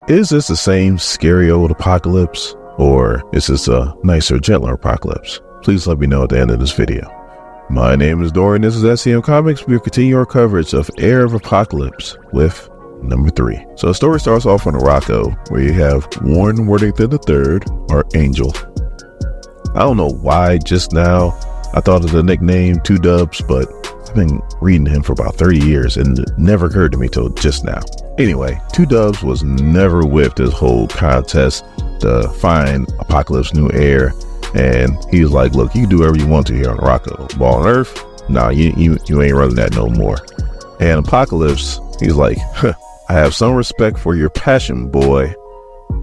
Is this the same scary old apocalypse, or is this a nicer, gentler apocalypse? Please let me know at the end of this video. My name is Dorian, this is SCM Comics. We will continue our coverage of Heir of Apocalypse with number 3. So the story starts off on Morocco, where you have Worthington III, Archangel. I don't know why just now I thought of the nickname Two Dubs, but I've been reading him for about 30 years and it never occurred to me till just now. Anyway, Two Dubs was never with this whole contest to find Apocalypse new heir, and he was like, look, you can do whatever you want to here on Morocco. Ball on Earth? Nah, you ain't running that no more. And Apocalypse, he's like, huh, I have some respect for your passion, boy.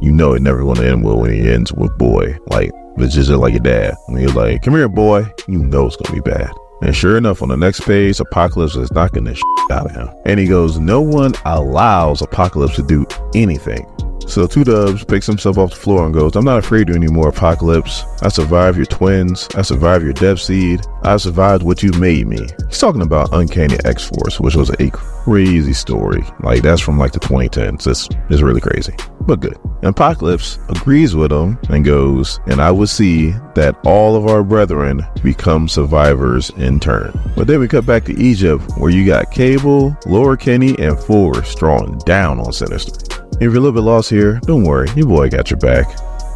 You know it never gonna end well when it ends with boy. Like, it's just like your dad. When you're like, come here, boy, you know it's gonna be bad. And sure enough, on the next page, Apocalypse is knocking the shit out of him. And he goes, no one allows Apocalypse to do anything. So Two Dubs picks himself off the floor and goes, I'm not afraid of you anymore, Apocalypse. I survived your twins. I survived your Death Seed. I survived what you made me. He's talking about Uncanny X-Force, which was a crazy story. Like, that's from like the 2010s. It's really crazy, but good. And Apocalypse agrees with him and goes, and I will see that all of our brethren become survivors in turn. But then we cut back to Egypt, where you got Cable, Laura Kenny, and Forrest drawing down on Sinister. If you're a little bit lost here, don't worry, your boy got your back.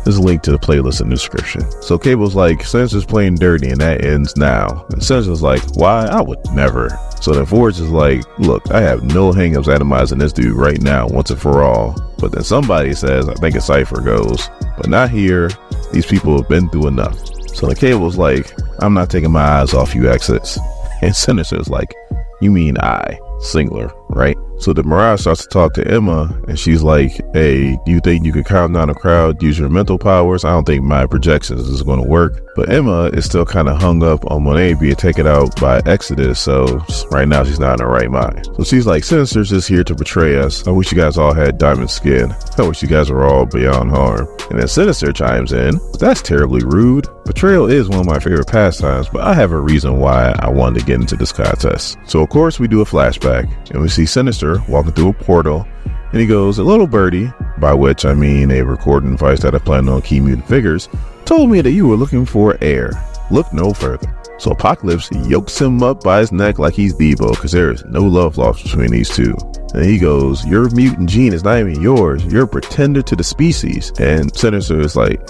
There's a link to the playlist in the description. So Cable's like, Sinister's playing dirty and that ends now. And Sinister's like, why? I would never. So then Forrest is like, look, I have no hangups atomizing this dude right now, once and for all. But then somebody says, I think a Cypher goes, but not here. These people have been through enough. So the Cable's like, I'm not taking my eyes off you, exits. And Sinister's like, you mean I, singular, right? So the Mirage starts to talk to Emma, and she's like, hey, do you think you could calm down a crowd, use your mental powers? I don't think my projections is going to work. But Emma is still kind of hung up on Monet being taken out by Exodus, so right now she's not in her right mind. So she's like, Sinister's just here to betray us. I wish you guys all had diamond skin. I wish you guys were all beyond harm. And then Sinister chimes in, that's terribly rude. Betrayal is one of my favorite pastimes, but I have a reason why I wanted to get into this contest. So of course we do a flashback, and we see Sinister walking through a portal, and he goes, a little birdie, by which I mean a recording device that I plan on key mutant figures, told me that you were looking for heir. Look no further. So Apocalypse yokes him up by his neck like he's Debo, because there is no love lost between these two. And he goes, your mutant gene is not even yours. You're a pretender to the species. And Sinister is like,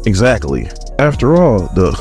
exactly. After all, the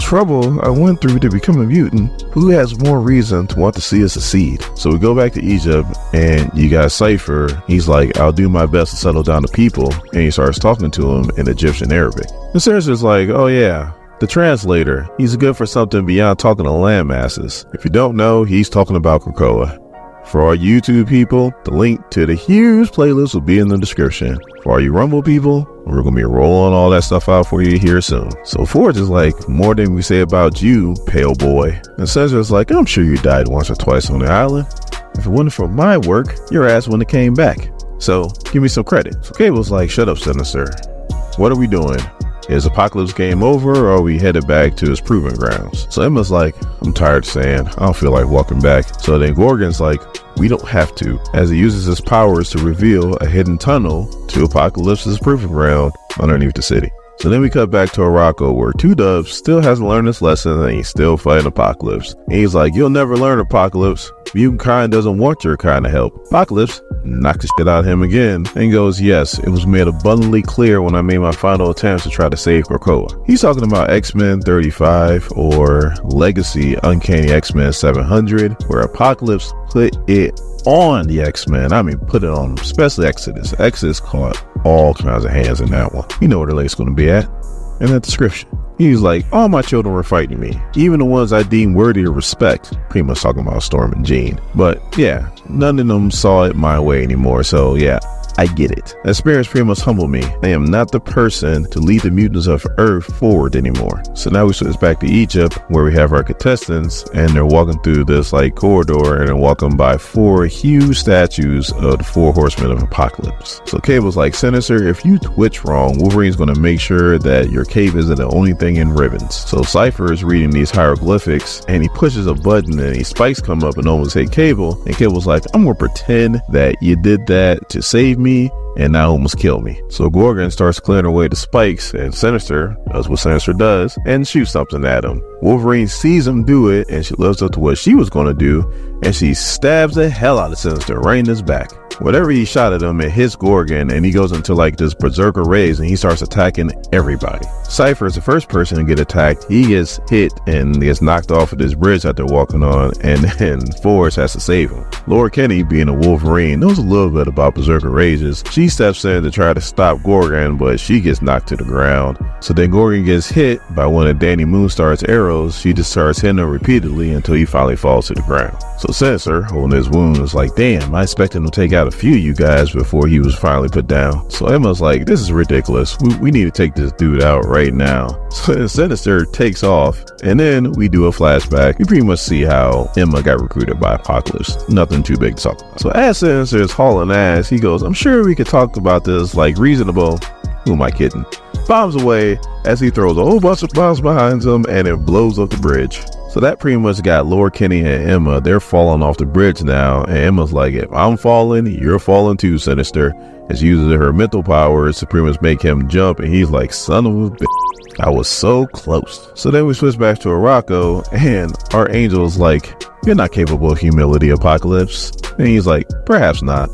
trouble I went through to become a mutant, who has more reason to want to see us succeed? So we go back to Egypt, and you got Cypher. He's like, I'll do my best to settle down the people. And he starts talking to him in Egyptian Arabic. And Sinister's like, oh yeah, the translator. He's good for something beyond talking to land masses. If you don't know, he's talking about Krakoa. For all YouTube people, the link to the huge playlist will be in the description. For all you Rumble people, we're going to be rolling all that stuff out for you here soon. So Forge is like, more than we say about you, pale boy. And Sinister's like, I'm sure you died once or twice on the island. If it wasn't for my work, your ass wouldn't have came back. So give me some credit. So Cable's like, shut up, Sinister. What are we doing? Is Apocalypse game over, or are we headed back to his proving grounds? So Emma's like, I'm tired of saying, I don't feel like walking back. So then Gorgon's like, we don't have to, as he uses his powers to reveal a hidden tunnel to Apocalypse's proving ground underneath the city. So then we cut back to Morocco, where Two Dubs still hasn't learned his lesson and he's still fighting Apocalypse. And he's like, you'll never learn, Apocalypse. Mutant kind doesn't want your kind of help. Apocalypse knocks the shit out of him again and goes, yes, it was made abundantly clear when I made my final attempts to try to save Krakoa. He's talking about X-Men 35 or Legacy Uncanny X-Men 700, where Apocalypse put it on the X-Men. I mean, put it on them, especially Exodus. Exodus caught all kinds of hands in that one. You know where the lake's going to be at in that description. He's like, all my children were fighting me, even the ones I deemed worthy of respect. Pretty much talking about Storm and Jean. But yeah, none of them saw it my way anymore. So yeah, I get it. That spirit's pretty much humbled me. I am not the person to lead the mutants of Earth forward anymore. So now we switch back to Egypt, where we have our contestants, and they're walking through this like corridor, and they're walking by 4 huge statues of the 4 horsemen of Apocalypse. So Cable's like, Sinister, if you twitch wrong, Wolverine's going to make sure that your cape isn't the only thing in ribbons. So Cypher is reading these hieroglyphics, and he pushes a button, and these spikes come up and almost hit Cable. And Cable's like, I'm going to pretend that you did that to save me, and now almost kill me. So Gorgon starts clearing away the spikes, and Sinister does what Sinister does and shoots something at him. Wolverine sees him do it, and she lives up to what she was going to do, and she stabs the hell out of Sinister right in his back. Whatever he shot at him, it hits Gorgon, and he goes into like this berserker rage, and he starts attacking everybody. Cypher is the first person to get attacked. He gets hit and gets knocked off of this bridge that they're walking on, and then Forrest has to save him. Laura Kinney, being a Wolverine, knows a little bit about berserker rages. She steps in to try to stop Gorgon, but she gets knocked to the ground. So then Gorgon gets hit by one of Danny Moonstar's arrows. She just starts hitting him repeatedly until he finally falls to the ground. So Sinister, holding his wound, is like, damn, I expected him to take out a few of you guys before he was finally put down. So Emma's like, this is ridiculous. We need to take this dude out right now. So Sinister takes off, and then we do a flashback. We pretty much see how Emma got recruited by Apocalypse. Nothing too big to talk about. So as Sinister is hauling ass, he goes, I'm sure we could talk about this like reasonable. Who am I kidding? Bombs away as he throws a whole bunch of bombs behind him, and it blows up the bridge. So that pretty much got Laura Kinney and Emma. They're falling off the bridge now, and Emma's like, if I'm falling, you're falling too, Sinister. And she uses her mental powers to pretty much make him jump, and he's like, son of a bitch, I was so close. So then we switch back to Arakko, and our Angel's like, you're not capable of humility, Apocalypse. And he's like, perhaps not.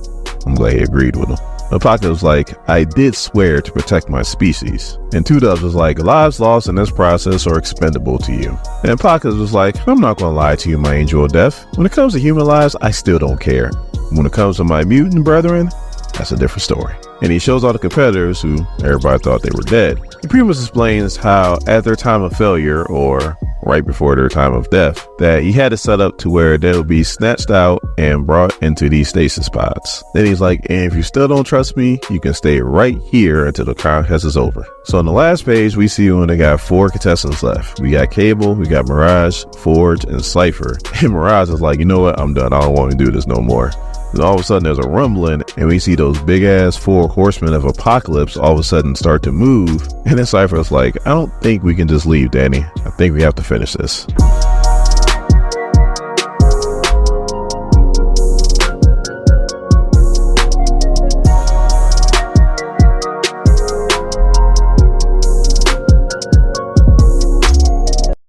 I'm glad he agreed with him. Apocalypse was like, I did swear to protect my species. And 2Dubs was like, lives lost in this process are expendable to you. And Apocalypse was like, I'm not going to lie to you, my angel of death. When it comes to human lives, I still don't care. When it comes to my mutant brethren, that's a different story. And he shows all the competitors who everybody thought they were dead. He pretty much explains how at their time of failure, or right before their time of death, that he had it set up to where they'll be snatched out and brought into these stasis pods. Then he's like, and if you still don't trust me, you can stay right here until the contest is over. So on the last page, we see when they got 4 contestants left. We got Cable, we got Mirage, Forge, and Cypher. And Mirage is like, you know what, I'm done. I don't want to do this no more. And all of a sudden there's a rumbling, and we see those big ass 4 horsemen of Apocalypse all of a sudden start to move. And then Cypher's like, I don't think we can just leave, Danny. I think we have to finish this.